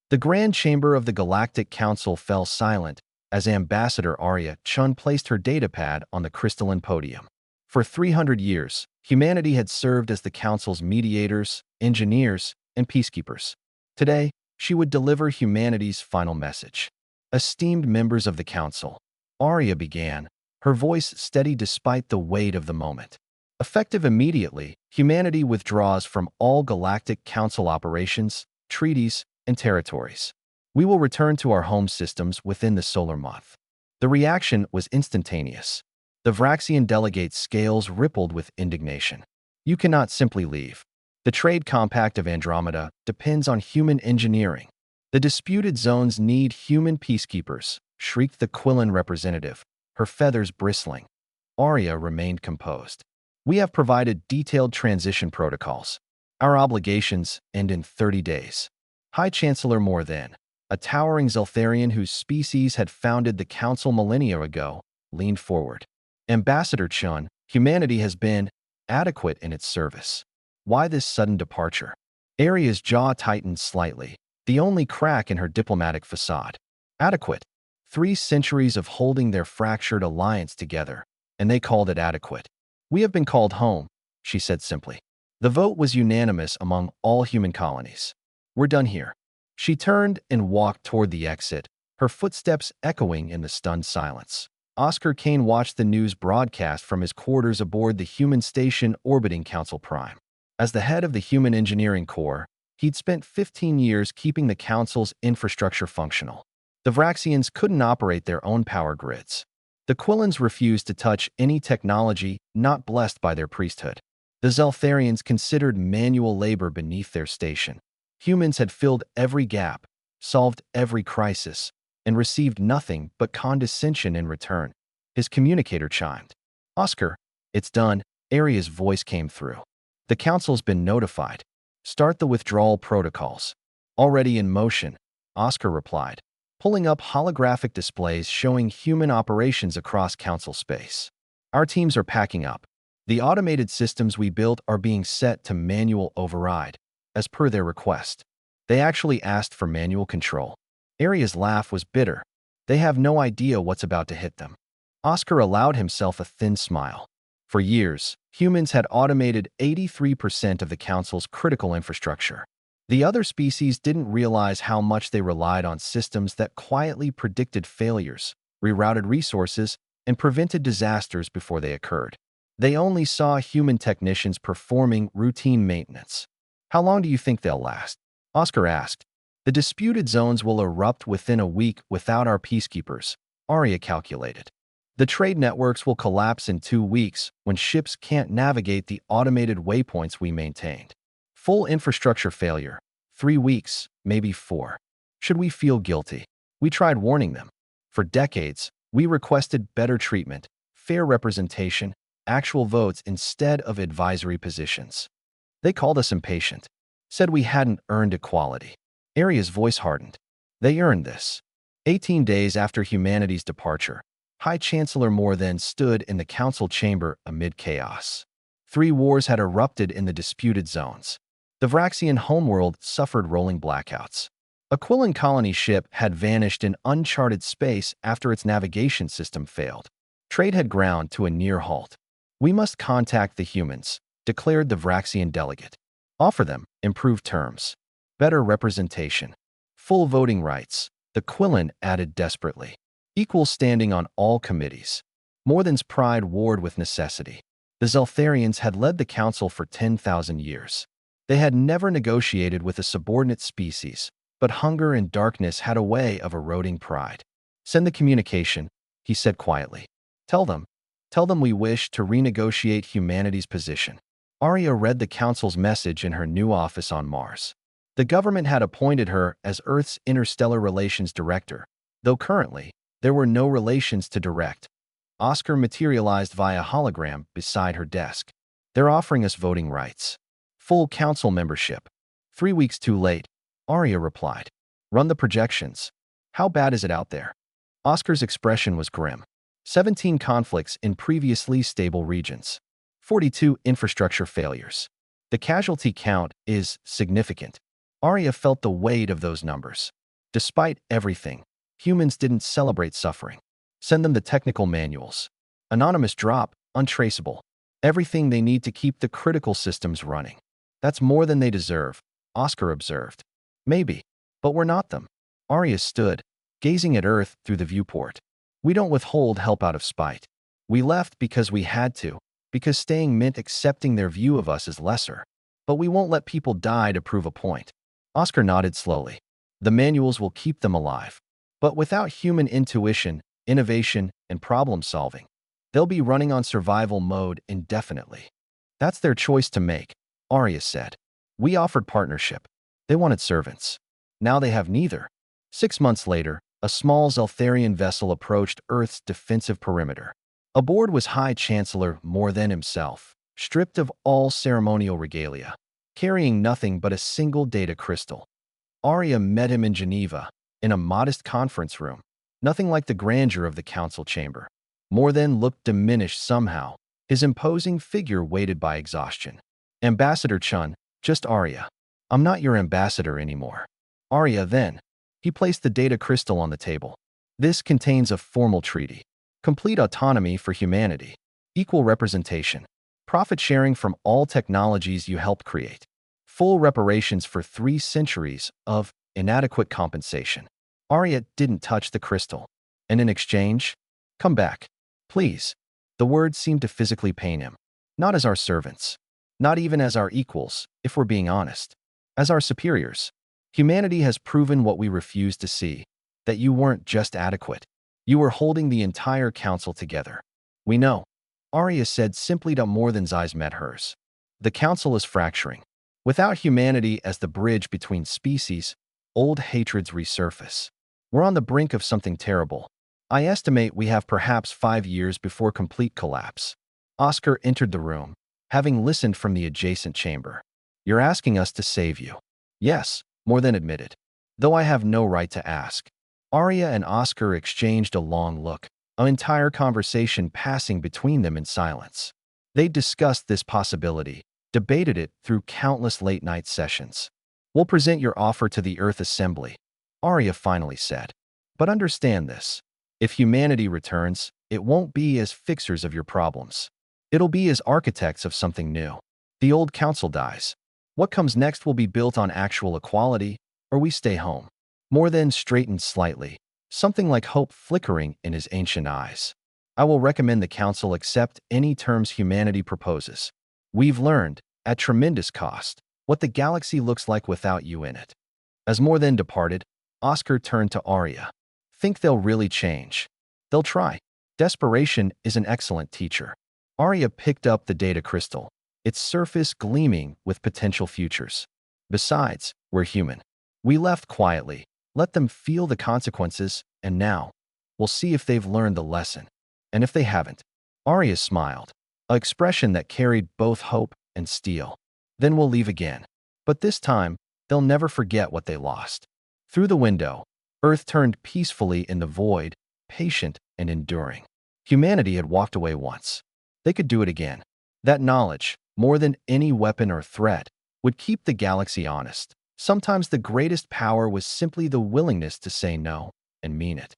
The Grand Chamber of the Galactic Council fell silent as Ambassador Arya Chun placed her datapad on the crystalline podium. For 300 years, humanity had served as the Council's mediators, engineers, and peacekeepers. Today, she would deliver humanity's final message. Esteemed members of the Council, Arya began, her voice steady despite the weight of the moment. Effective immediately, humanity withdraws from all Galactic Council operations, treaties, and territories. We will return to our home systems within the solar month. The reaction was instantaneous. The Vraxian delegates' scales rippled with indignation. You cannot simply leave. The trade compact of Andromeda depends on human engineering. The disputed zones need human peacekeepers, shrieked the Quillan representative, her feathers bristling. Arya remained composed. We have provided detailed transition protocols. Our obligations end in 30 days. High Chancellor Morthen, a towering Zeltharian whose species had founded the Council millennia ago, leaned forward. Ambassador Chun, humanity has been adequate in its service. Why this sudden departure? Arya's jaw tightened slightly, the only crack in her diplomatic facade. Adequate. 3 centuries of holding their fractured alliance together, and they called it adequate. We have been called home, she said simply. The vote was unanimous among all human colonies. We're done here. She turned and walked toward the exit, her footsteps echoing in the stunned silence. Oscar Kane watched the news broadcast from his quarters aboard the human station orbiting Council Prime. As the head of the Human Engineering Corps, he'd spent 15 years keeping the Council's infrastructure functional. The Vraxians couldn't operate their own power grids. The Quillans refused to touch any technology not blessed by their priesthood. The Zeltharians considered manual labor beneath their station. Humans had filled every gap, solved every crisis, and received nothing but condescension in return. His communicator chimed. Oscar, it's done. Arya's voice came through. The Council's been notified. Start the withdrawal protocols. Already in motion, Oscar replied, pulling up holographic displays showing human operations across Council space. Our teams are packing up. The automated systems we built are being set to manual override, as per their request. They actually asked for manual control. Arya's laugh was bitter. They have no idea what's about to hit them. Oscar allowed himself a thin smile. For years, humans had automated 83% of the Council's critical infrastructure. The other species didn't realize how much they relied on systems that quietly predicted failures, rerouted resources, and prevented disasters before they occurred. They only saw human technicians performing routine maintenance. How long do you think they'll last? Oscar asked. The disputed zones will erupt within a week without our peacekeepers, Arya calculated. The trade networks will collapse in 2 weeks when ships can't navigate the automated waypoints we maintained. Full infrastructure failure. 3 weeks, maybe 4. Should we feel guilty? We tried warning them. For decades, we requested better treatment, fair representation, actual votes instead of advisory positions. They called us impatient, said we hadn't earned equality. Arya's voice hardened. They earned this. 18 days after humanity's departure, High Chancellor Morthen stood in the Council chamber amid chaos. 3 wars had erupted in the disputed zones. The Vraxian homeworld suffered rolling blackouts. A Quillan colony ship had vanished in uncharted space after its navigation system failed. Trade had ground to a near halt. We must contact the humans, declared the Vraxian delegate. Offer them improved terms, better representation, full voting rights, the Quillan added desperately. Equal standing on all committees. Morthen's pride warred with necessity. The Zeltharians had led the Council for 10,000 years. They had never negotiated with a subordinate species, but hunger and darkness had a way of eroding pride. Send the communication, he said quietly. Tell them we wish to renegotiate humanity's position. Arya read the Council's message in her new office on Mars. The government had appointed her as Earth's Interstellar Relations Director, though currently, there were no relations to direct. Oscar materialized via hologram beside her desk. They're offering us voting rights. Full council membership. 3 weeks too late, Arya replied. Run the projections. How bad is it out there? Oscar's expression was grim. 17 conflicts in previously stable regions. 42 infrastructure failures. The casualty count is significant. Arya felt the weight of those numbers. Despite everything, humans didn't celebrate suffering. Send them the technical manuals. Anonymous drop, untraceable. Everything they need to keep the critical systems running. That's more than they deserve, Oscar observed. Maybe, but we're not them. Arya stood, gazing at Earth through the viewport. We don't withhold help out of spite. We left because we had to, because staying meant accepting their view of us as lesser. But we won't let people die to prove a point. Oscar nodded slowly. The manuals will keep them alive. But without human intuition, innovation, and problem solving, they'll be running on survival mode indefinitely. That's their choice to make, Arya said. We offered partnership. They wanted servants. Now they have neither. 6 months later, a small Zeltharian vessel approached Earth's defensive perimeter. Aboard was High Chancellor Morthen himself, stripped of all ceremonial regalia, carrying nothing but a single data crystal. Arya met him in Geneva, in a modest conference room, nothing like the grandeur of the council chamber. Morthen looked diminished somehow, his imposing figure weighted by exhaustion. Ambassador Chun, just Arya. I'm not your ambassador anymore. Arya then. He placed the data crystal on the table. This contains a formal treaty. Complete autonomy for humanity. Equal representation. Profit sharing from all technologies you helped create. Full reparations for 3 centuries of inadequate compensation. Arya didn't touch the crystal. And in exchange, come back. Please. The words seemed to physically pain him. Not as our servants. Not even as our equals, if we're being honest. As our superiors. Humanity has proven what we refuse to see, that you weren't just adequate. You were holding the entire council together. We know. Arya said simply to Morthen's eyes met hers. The council is fracturing. Without humanity as the bridge between species, old hatreds resurface. We're on the brink of something terrible. I estimate we have perhaps 5 years before complete collapse. Oscar entered the room, having listened from the adjacent chamber. You're asking us to save you. Yes, Morthen admitted. Though I have no right to ask. Arya and Oscar exchanged a long look, an entire conversation passing between them in silence. They discussed this possibility, debated it through countless late-night sessions. We'll present your offer to the Earth Assembly, Arya finally said. But understand this. If humanity returns, it won't be as fixers of your problems. It'll be as architects of something new. The old council dies. What comes next will be built on actual equality, or we stay home. Morthen straightened slightly, something like hope flickering in his ancient eyes. I will recommend the council accept any terms humanity proposes. We've learned, at tremendous cost, what the galaxy looks like without you in it. As Morthen departed, Oscar turned to Arya. Think they'll really change? They'll try. Desperation is an excellent teacher. Arya picked up the data crystal, its surface gleaming with potential futures. Besides, we're human. We left quietly, let them feel the consequences, and now, we'll see if they've learned the lesson. And if they haven't, Arya smiled, an expression that carried both hope and steel. Then we'll leave again. But this time, they'll never forget what they lost. Through the window, Earth turned peacefully in the void, patient and enduring. Humanity had walked away once. They could do it again. That knowledge, more than any weapon or threat, would keep the galaxy honest. Sometimes the greatest power was simply the willingness to say no and mean it.